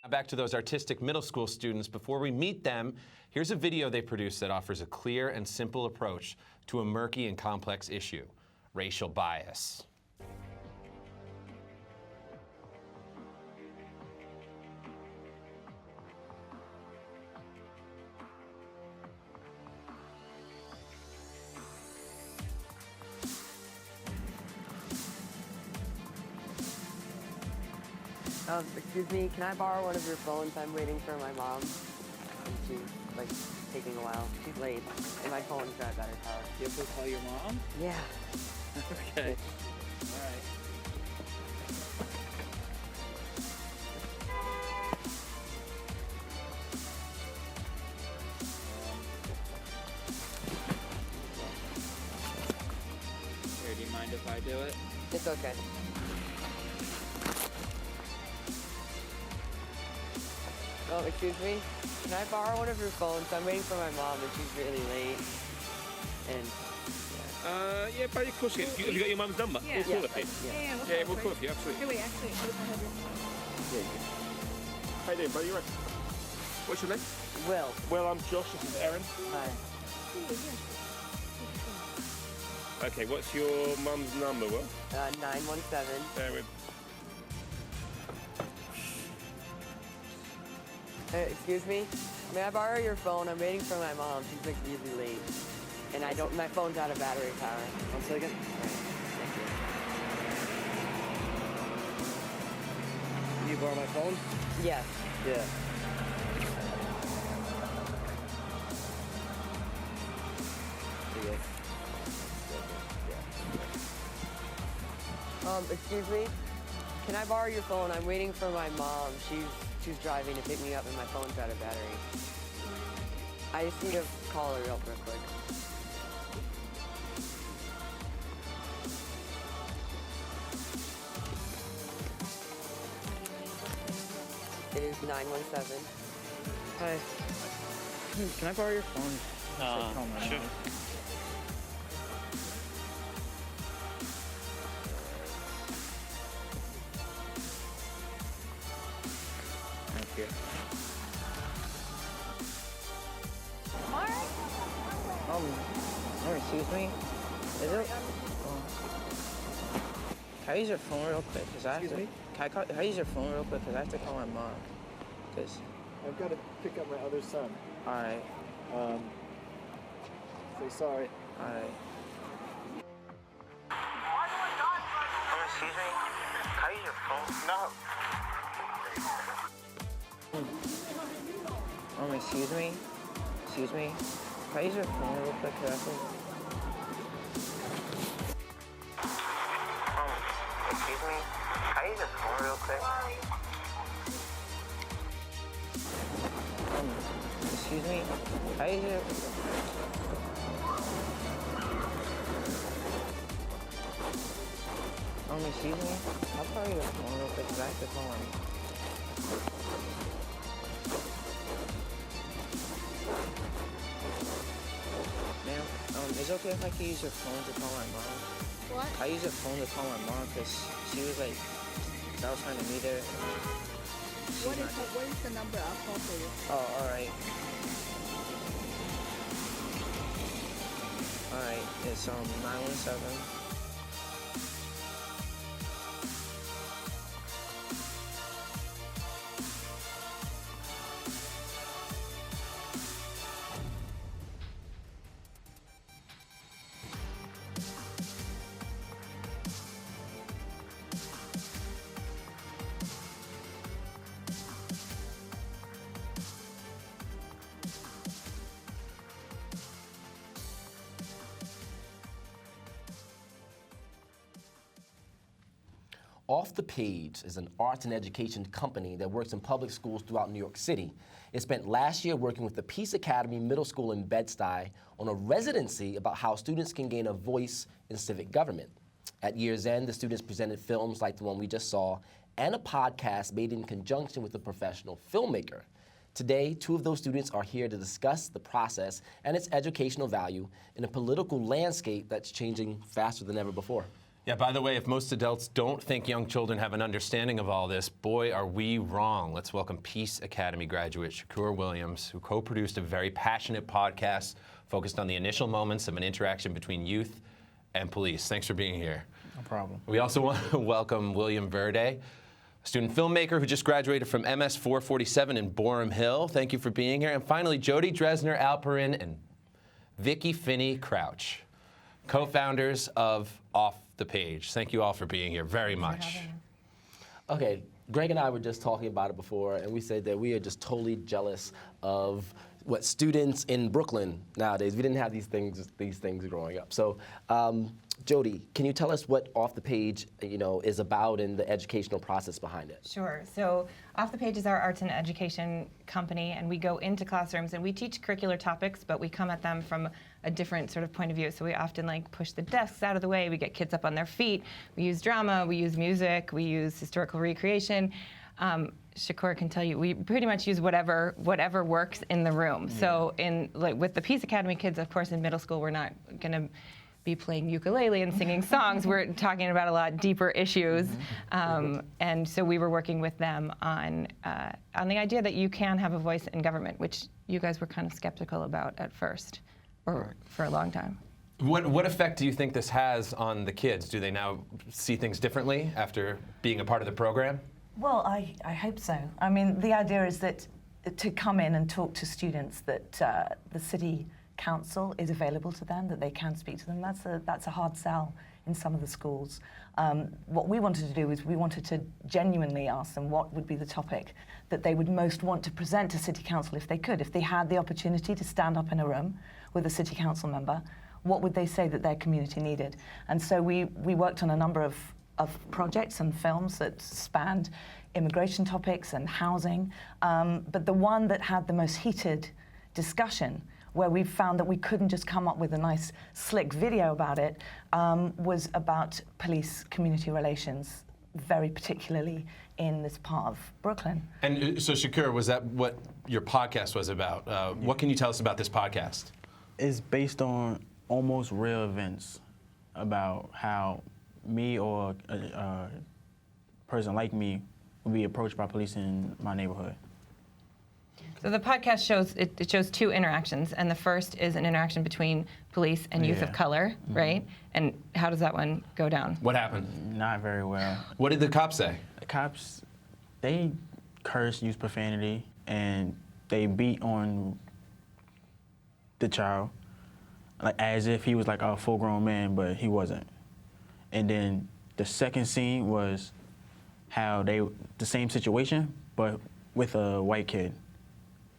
Back to those artistic middle school students. Before we meet them, here's a video they produced that offers a clear and simple approach to a murky and complex issue: racial bias. Excuse me, can I borrow one of your phones? I'm waiting for my mom. And she's, like, taking a while. She's late, and my phone's got a better power. You have to call your mom? Yeah. Okay. All right. Here, do you mind if I do it? It's okay. Oh, excuse me? Can I borrow one of your phones? I'm waiting for my mom, and she's really late. And, yeah, buddy, of course you can. Have you got your mum's number? Yeah. We'll call her. Yeah, We'll call her for you, absolutely. Hey, wait, actually, I have your... Yeah, you can. How you doing, buddy? You right? What's your name? Will. Well, I'm Josh. This is Erin. Hi. Okay, what's your mum's number, Will? 917. Bear with. Excuse me? May I borrow your phone? I'm waiting for my mom. She's, like, really late. And my phone's out of battery power. 1 second. All right. Thank Can you borrow my phone? you. Yes. Yeah. Excuse me? Can I borrow your phone? I'm waiting for my mom. She's driving to pick me up and my phone's out of battery. I just need to call her real quick. It is 917. Hi. Can I borrow your phone? Sure. Thank you. Excuse me? Is it? Can I use your phone real quick? Cause I have to. Can I use your phone real quick? Cause I have to call my mom. Cause. I've got to pick up my other son. All right. Say sorry. All right. Excuse me? Can I use your phone? No. Excuse me? Excuse me? Can I use your phone real quick? Cause I have to. Excuse me? Can I use your phone real quick? Excuse me? Can I use your... excuse me? I'll call you your phone real quick because I have to call him. Ma'am, is it okay if I can use your phone to call my mom? What? I use your phone to call my mom because she was like, I was trying to meet her. What is the number I'll call for you? Oh, alright. Alright, it's 917. Off the Page is an arts and education company that works in public schools throughout New York City. It spent last year working with the Peace Academy Middle School in Bed-Stuy on a residency about how students can gain a voice in civic government. At year's end, the students presented films like the one we just saw and a podcast made in conjunction with a professional filmmaker. Today, two of those students are here to discuss the process and its educational value in a political landscape that's changing faster than ever before. Yeah, by the way, if most adults don't think young children have an understanding of all this, boy, are we wrong. Let's welcome Peace Academy graduate Shakur Williams, who co-produced a very passionate podcast focused on the initial moments of an interaction between youth and police. Thanks for being here. No problem. We also want to welcome William Bheard, a student filmmaker who just graduated from MS 447 in Borum Hill. Thank you for being here. And finally, Jody Dresner Alperin and Vicky Finney Crouch, co-founders of Off the Page. Thank you all for being here very much. Okay, Greg and I were just talking about it before, and we said that we are just totally jealous of what students in Brooklyn nowadays. We didn't have these things growing up. So, Jody, can you tell us what Off the Page, is about and the educational process behind it? Sure. So Off the Page is our arts and education company, and we go into classrooms and we teach curricular topics, but we come at them from a different sort of point of view. So we often push the desks out of the way. We get kids up on their feet. We use drama. We use music. We use historical recreation. Shakur can tell you, we pretty much use whatever works in the room. Yeah. So with the Peace Academy kids, of course, in middle school, we're not going to be playing ukulele and singing songs. We're talking about a lot deeper issues. And so we were working with them on the idea that you can have a voice in government, which you guys were kind of skeptical about at first, or for a long time. What effect do you think this has on the kids? Do they now see things differently after being a part of the program? Well, I hope so. I mean, the idea is that to come in and talk to students, that the city council is available to them, that they can speak to them. That's a hard sell in some of the schools. What we wanted to do is we wanted to genuinely ask them what would be the topic that they would most want to present to city council if they could. If they had the opportunity to stand up in a room with a city council member, what would they say that their community needed? And so we worked on a number of projects and films that spanned immigration topics and housing, but the one that had the most heated discussion, where we found that we couldn't just come up with a nice slick video about it, was about police community relations, very particularly in this part of Brooklyn. And so Shakur, was that what your podcast was about? What can you tell us about this podcast? It's based on almost real events about how me or a person like me would be approached by police in my neighborhood. So the podcast shows two interactions, and the first is an interaction between police and youth of color, right? And how does that one go down? What happened? Not very well. What did the cops say? The cops, they cursed, used profanity, and they beat on the child, as if he was a full-grown man, but he wasn't. And then the second scene was how the same situation, but with a white kid,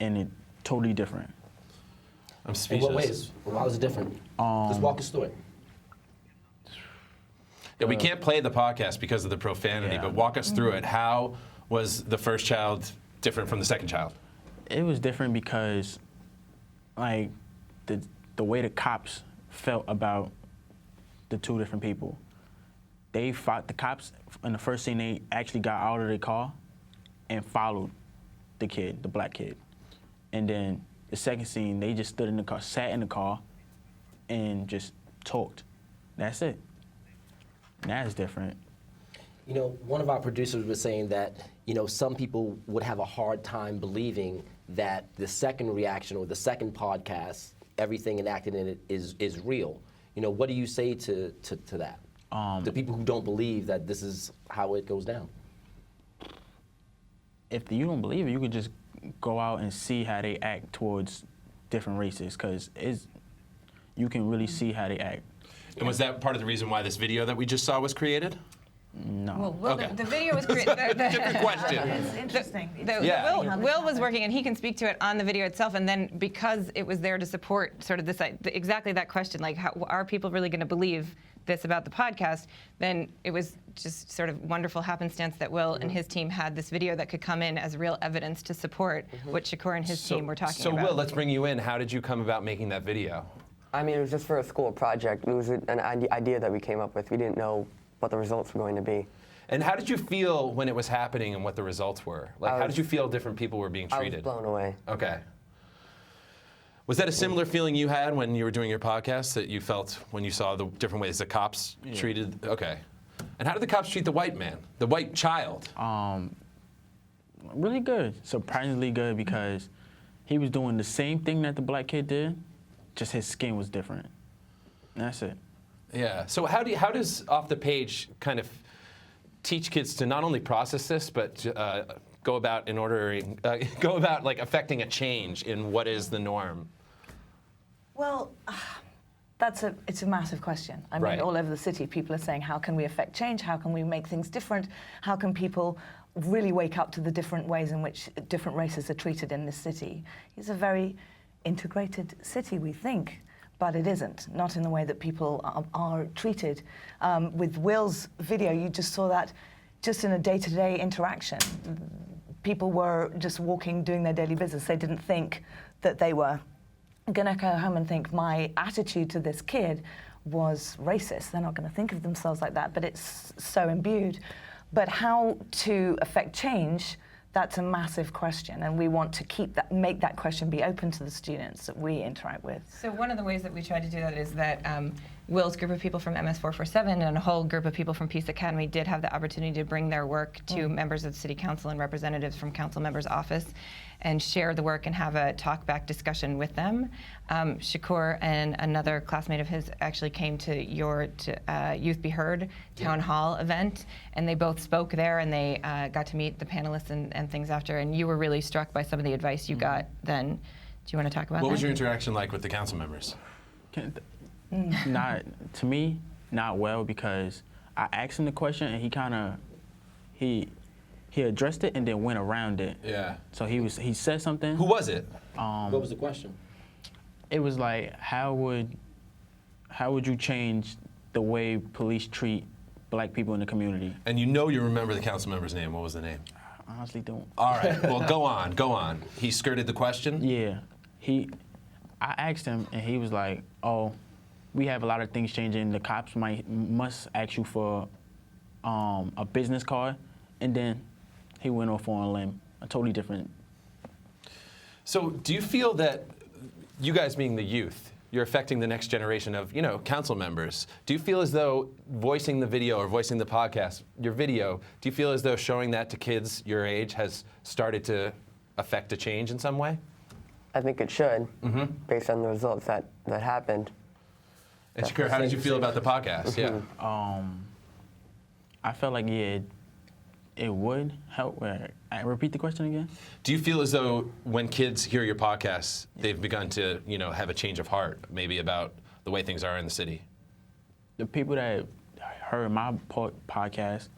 and it totally different. I'm speechless. In what ways? How is it different? Just walk us through it. Yeah, we can't play the podcast because of the profanity, but walk us through it. How was the first child different from the second child? It was different because, the way the cops felt about the two different people. They fought the cops. In the first scene, they actually got out of the car and followed the kid, the black kid. And then the second scene, they just stood in the car, sat in the car, and just talked. That's it. And that is different. One of our producers was saying that, some people would have a hard time believing that the second reaction or the second podcast, everything enacted in it is real. What do you say to that? The people who don't believe that this is how it goes down. If you don't believe it, you could just go out and see how they act towards different races, because you can really see how they act. And was that part of the reason why this video that we just saw was created? No. Well, Okay. the video was created. Different question. It's interesting. Will was working, and he can speak to it on the video itself. And then because it was there to support sort of this exactly that question, how are people really going to believe this about the podcast? Then it was just sort of wonderful happenstance that Will and his team had this video that could come in as real evidence to support what Shakur and his team were talking about. So Will, let's bring you in. How did you come about making that video? I mean, it was just for a school project. It was an idea that we came up with. We didn't know what the results were going to be. And how did you feel when it was happening and what the results were? How did you feel different people were being treated? I was blown away. Okay. Was that a similar feeling you had when you were doing your podcast, that you felt when you saw the different ways the cops treated? Okay. And how did the cops treat the white man, the white child? Really good, surprisingly good, because he was doing the same thing that the black kid did, just his skin was different. And that's it. Yeah. So how does Off the Page kind of teach kids to not only process this, but go about like affecting a change in what is the norm? Well, it's a massive question. I mean, Right. all over the city, people are saying, how can we affect change? How can we make things different? How can people really wake up to the different ways in which different races are treated in this city? It's a very integrated city, we think, but it isn't, not in the way that people are treated. With Will's video, you just saw that just in a day-to-day interaction. People were just walking, doing their daily business. They didn't think that they were going to go home and think, my attitude to this kid was racist. They're not going to think of themselves like that, but it's so imbued. But how to affect change, that's a massive question, and we want to make that question be open to the students that we interact with. So one of the ways that we try to do that is that Will's group of people from MS447 and a whole group of people from Peace Academy did have the opportunity to bring their work to members of the City Council and representatives from council members' office and share the work and have a talk-back discussion with them. Shakur and another classmate of his actually came to your Youth Bheard town hall event, and they both spoke there, and they got to meet the panelists and things after, and you were really struck by some of the advice you got then. Do you want to talk about that? What was your interaction like with the council members? Not, to me, not well, because I asked him the question and he addressed it and then went around it. Yeah. So he said something. Who was it? What was the question? It was like, how would you change the way police treat black people in the community? And you remember the council member's name. What was the name? I honestly don't. All right. Well, go on. He skirted the question? Yeah. I asked him and he was like, oh, we have a lot of things changing. The cops must ask you for a business card, and then he went off on a limb, a totally different. So do you feel that you guys being the youth, you're affecting the next generation of, council members? Do you feel as though voicing the video or voicing the podcast, your video, do you feel as though showing that to kids your age has started to affect a change in some way? I think it should, based on the results that happened. And Shakur, how did you feel about the podcast? Yeah. I felt like, it would help. Repeat the question again? Do you feel as though when kids hear your podcast, they've begun to, have a change of heart, maybe about the way things are in the city? The people that heard my podcast,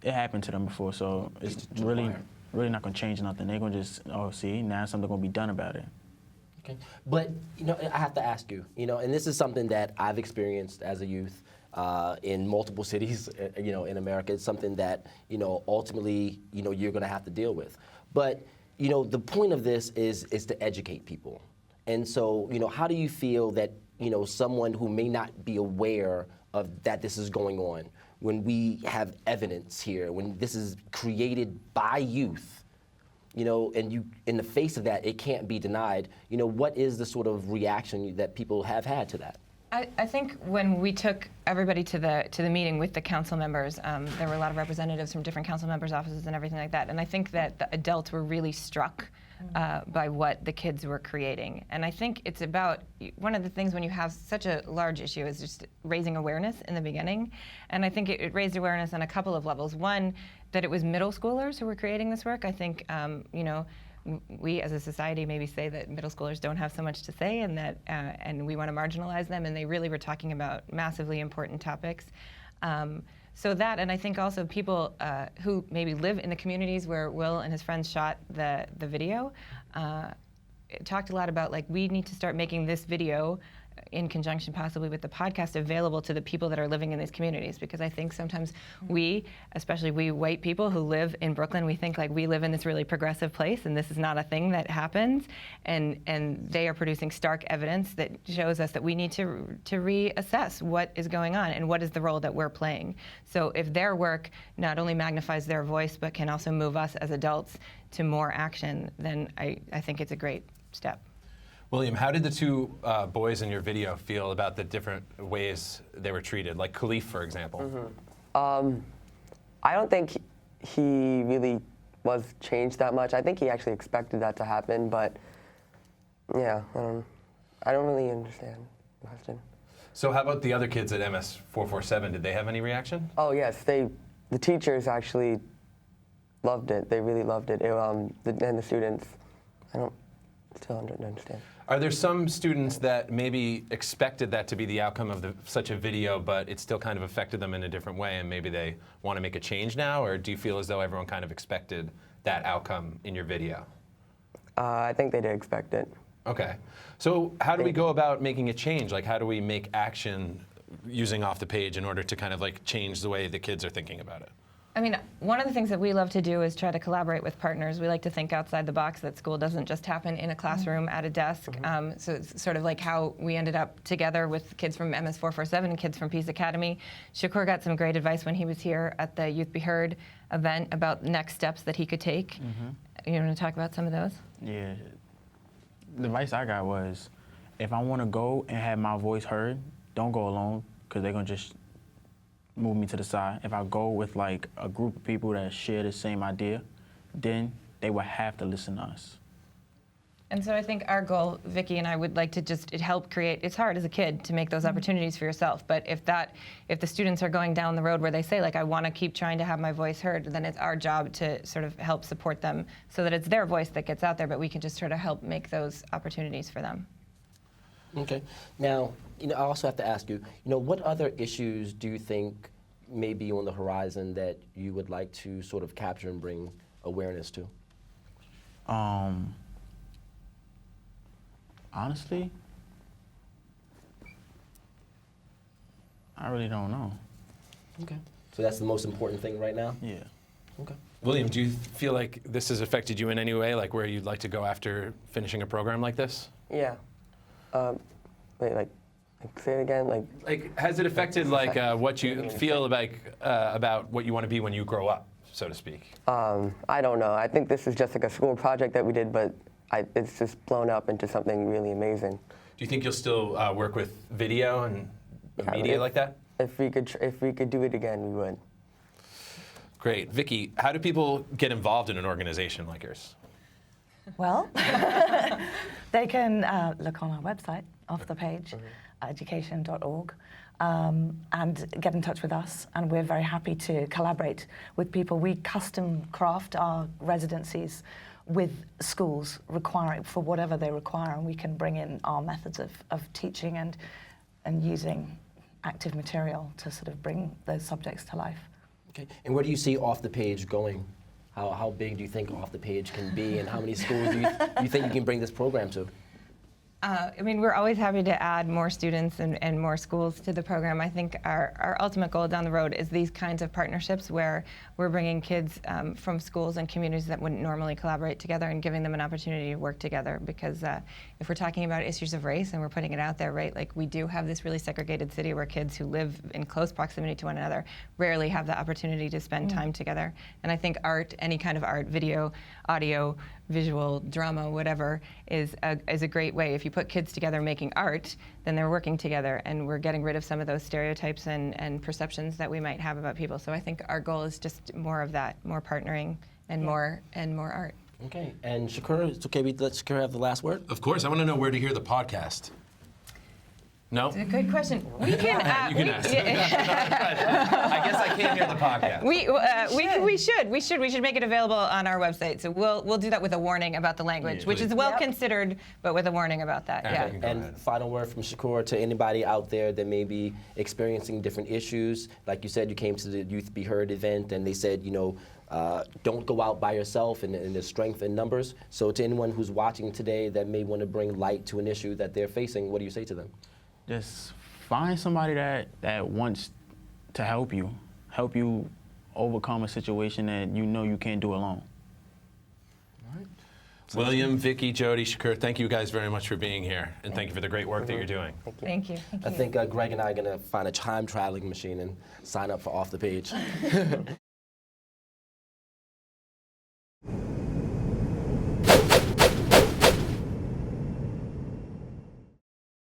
it happened to them before, so it's really not going to change nothing. They're going to just, see, now something going to be done about it. Okay. But, I have to ask you, and this is something that I've experienced as a youth in multiple cities, in America. It's something that, ultimately, you're going to have to deal with. But, the point of this is to educate people. And so, how do you feel that, someone who may not be aware of that this is going on, when we have evidence here, when this is created by youth, and you, in the face of that, it can't be denied. What is the sort of reaction that people have had to that? I think when we took everybody to the meeting with the council members, there were a lot of representatives from different council members' offices and everything like that. And I think that the adults were really struck by what the kids were creating. And I think it's about, one of the things when you have such a large issue is just raising awareness in the beginning. And I think it raised awareness on a couple of levels. One, that it was middle schoolers who were creating this work. I think, we as a society maybe say that middle schoolers don't have so much to say, and that and we want to marginalize them, and they really were talking about massively important topics. So that, and I think also people who maybe live in the communities where Will and his friends shot the video, talked a lot about, like, we need to start making this video in conjunction possibly with the podcast, available to the people that are living in these communities. Because I think sometimes we, especially we white people who live in Brooklyn, we think like we live in this really progressive place and this is not a thing that happens. And they are producing stark evidence that shows us that we need to reassess what is going on and what is the role that we're playing. So if their work not only magnifies their voice, but can also move us as adults to more action, then I think it's a great step. William, how did the two boys in your video feel about the different ways they were treated, like Khalif, for example? I don't think he really was changed that much. I think he actually expected that to happen, but yeah, I don't really understand the question. So how about the other kids at MS 447? Did they have any reaction? Oh yes, the teachers actually loved it. They really loved it. And the students, I don't still understand. Are there some students that maybe expected that to be the outcome of such a video, but it still kind of affected them in a different way, and maybe they want to make a change now? Or do you feel as though everyone kind of expected that outcome in your video? I think they did expect it. Okay. So how do we go about making a change? Like, how do we make action using Off the Page in order to kind of like change the way the kids are thinking about it? I mean, one of the things that we love to do is try to collaborate with partners. We like to think outside the box, that school doesn't just happen in a classroom at a desk. So it's sort of like how we ended up together with kids from MS 447 and kids from Peace Academy. Shakur got some great advice when he was here at the Youth Bheard event about next steps that he could take. You want to talk about some of those? Yeah. The advice I got was, if I want to go and have my voice heard, don't go alone, because they're going to just move me to the side. If I go with like a group of people that share the same idea, then they will have to listen to us. And so I think our goal, Vicky and I, would like to just help create. It's hard as a kid to make those opportunities for yourself, but if the students are going down the road where they say, like, I want to keep trying to have my voice heard, then it's our job to sort of help support them so that it's their voice that gets out there, but we can just try to help make those opportunities for them. Okay. Now, I also have to ask you, what other issues do you think may be on the horizon that you would like to sort of capture and bring awareness to? Honestly, I really don't know. Okay. So that's the most important thing right now? Yeah. Okay. William, do you feel like this has affected you in any way, like where you'd like to go after finishing a program like this? Yeah. Wait, like say it again, Like, has it affected like what you feel like about what you want to be when you grow up, so to speak? I don't know. I think this is just like a school project that we did, but it's just blown up into something really amazing. Do you think you'll still work with video and media like that? If we could do it again, we would. Great. Vicky, how do people get involved in an organization like yours? Well, they can look on our website, Off the Page, education.org, and get in touch with us. And we're very happy to collaborate with people. We custom craft our residencies with schools requiring for whatever they require, and we can bring in our methods of teaching and using active material to sort of bring those subjects to life. Okay. And where do you see Off the Page going? How big do you think Off the Page can be, and how many schools do you think you can bring this program to? I mean, we're always happy to add more students and more schools to the program. I think our ultimate goal down the road is these kinds of partnerships where we're bringing kids from schools and communities that wouldn't normally collaborate together and giving them an opportunity to work together. Because if we're talking about issues of race and we're putting it out there, right, like we do have this really segregated city where kids who live in close proximity to one another rarely have the opportunity to spend time together. And I think art, any kind of art, video, audio, visual, drama, whatever, is a great way. If you put kids together making art, then they're working together, and we're getting rid of some of those stereotypes and perceptions that we might have about people. So I think our goal is just more of that, more partnering and more art. Okay. And Shakur, it's okay we let Shakur have the last word? Of course. I want to know where to hear the podcast. No? It's a good question. We can. You can ask. I guess I can't hear the podcast. We should make it available on our website. So we'll do that with a warning about the language, which is well considered, but with a warning about that. Okay, yeah. And final word from Shakur to anybody out there that may be experiencing different issues. Like you said, you came to the Youth Bheard event, and they said, don't go out by yourself, and there's strength in numbers. So to anyone who's watching today that may want to bring light to an issue that they're facing, what do you say to them? Just find somebody that wants to help you overcome a situation that you can't do alone. All right. William, Vicky, Jody, Shakur, thank you guys very much for being here, and thank you for the great work that you're doing. Thank you. I think Greg and I are going to find a time traveling machine and sign up for Off the Page.